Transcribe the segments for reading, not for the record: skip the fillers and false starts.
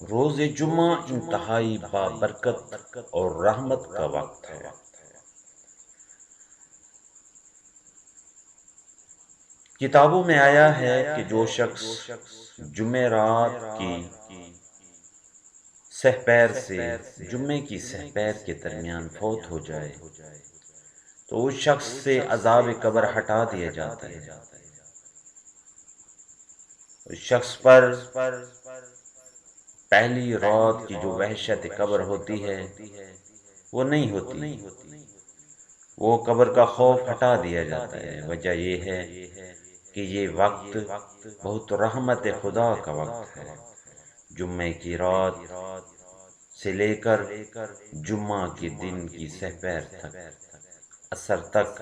روز جمعہ انتہائی بابرکت اور رحمت کا وقت ہے۔ کتابوں میں آیا ہے کہ جو شخص جمعرات کی سحپیر سے جمعے کی سحپیر کے درمیان فوت ہو جائے تو اس شخص سے عذاب قبر ہٹا دیا جاتا ہے۔ اس شخص پر پہلی رات کی جو وحشت قبر ہوتی ہے وہ نہیں ہوتی، وہ قبر کا خوف ہٹا دیا جاتا ہے۔ وجہ یہ ہے کہ یہ وقت بہت رحمت خدا کا وقت ہے۔ جمعے کی رات سے لے کر جمعہ کے دن کی سحپیر تک، عصر تک،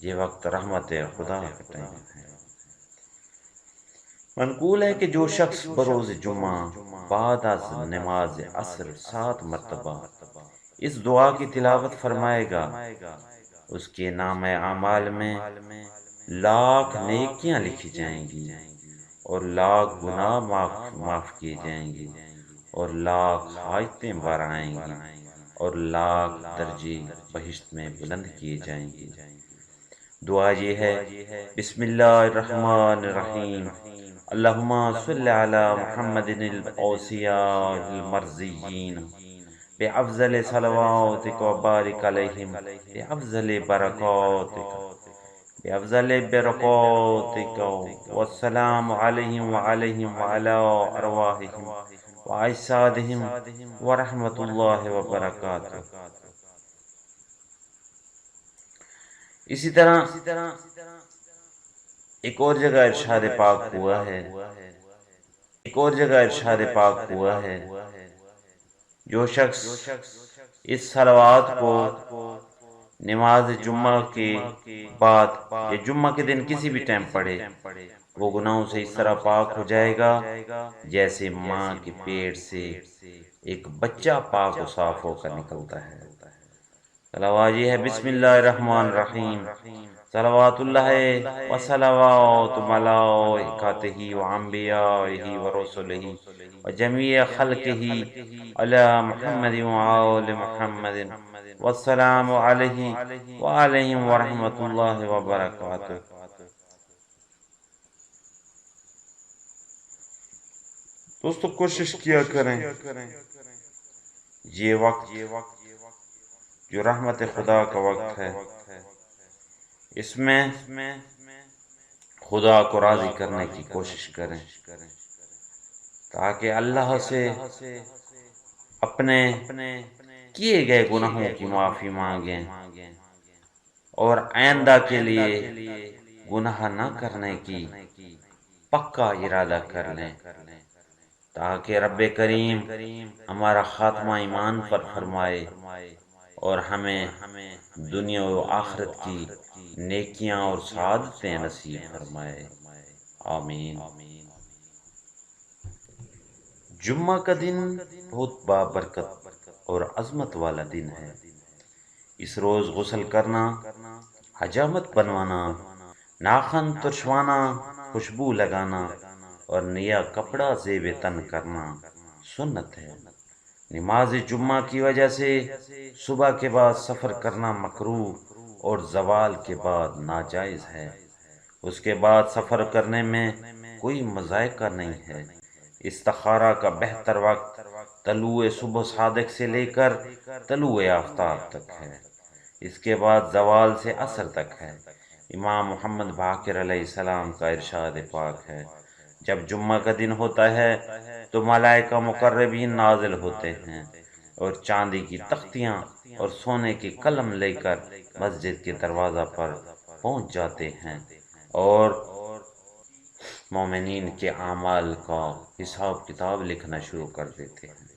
یہ وقت رحمت خدا کا ٹائم ہے۔ منقول ہے کہ جو شخص بروز جمعہ بعد از نماز عصر 7 مرتبہ اس دعا کی تلاوت فرمائے گا، اس کے نام اعمال میں لاکھ نیکیاں لکھی جائیں گی اور لاکھ گناہ معاف کیے جائیں گے اور لاکھ حاجتیں برآئیں گی اور لاکھ درجے بہشت میں بلند کیے جائیں گے۔ دعا یہ ہے: بسم اللہ الرحمن الرحیم، اللہم صل علی محمد الاوصیاء المرضیین بافضل صلواتک و بارک علیہم بافضل برکاتک والسلام علیہم وعلی ارواحہم واجسادہم ورحمۃ اللہ وبرکاتہ۔ اسی طرح ایک اور جگہ ارشاد پاک ہوا ہے، جو شخص اس صلوات کو نماز جمعہ کے بعد یا جمعہ کے دن کسی بھی ٹائم پڑھے، وہ گناہوں سے اس طرح پاک ہو جائے گا جیسے ماں کے پیٹ سے ایک بچہ پاک و صاف ہو کر نکلتا ہے۔ صلوات یہ ہے: بسم اللہ الرحمن الرحیم، صلوات اللہ و صلوات ملائکتہ و انبیائہ و رسلہ و جمیع خلقہ علی محمد و آل محمد والسلام علیہ وعلیہم ورحمۃ اللہ وبرکاتہ۔ دوستو کوشش کیا کریں یہ وقت جو رحمت خدا کا وقت ہے، اس میں خدا کو راضی کرنے کی کوشش کریں تاکہ اللہ سے اپنے کیے گئے گناہوں کی معافی مانگیں اور آئندہ کے لیے گناہ نہ کرنے کی پکا ارادہ کر لیں تاکہ رب کریم ہمارا خاتمہ ایمان پر فرمائے اور ہمیں دنیا و آخرت کی نیکیاں اور سعادتیں نصیب فرمائے، آمین۔ جمعہ کا دن بہت بابرکت اور عظمت والا دن ہے۔ اس روز غسل کرنا، حجامت بنوانا، ناخن ترشوانا، خوشبو لگانا اور نیا کپڑا زیب تن کرنا سنت ہے۔ نماز جمعہ کی وجہ سے صبح کے بعد سفر کرنا مکروہ اور زوال کے بعد ناجائز ہے۔ اس کے بعد سفر کرنے میں کوئی مذائقہ نہیں ہے۔ استخارہ کا بہتر وقت طلوع صبح صادق سے لے کر طلوع آفتاب تک ہے۔ اس کے بعد زوال سے عصر تک ہے۔ امام محمد باقر علیہ السلام کا ارشاد پاک ہے: جب جمعہ کا دن ہوتا ہے تو ملائکہ مقربین نازل ہوتے ہیں اور چاندی کی تختیاں اور سونے کے قلم لے کر مسجد کے دروازہ پر پہنچ جاتے ہیں اور مومنین کے اعمال کا حساب کتاب لکھنا شروع کر دیتے ہیں۔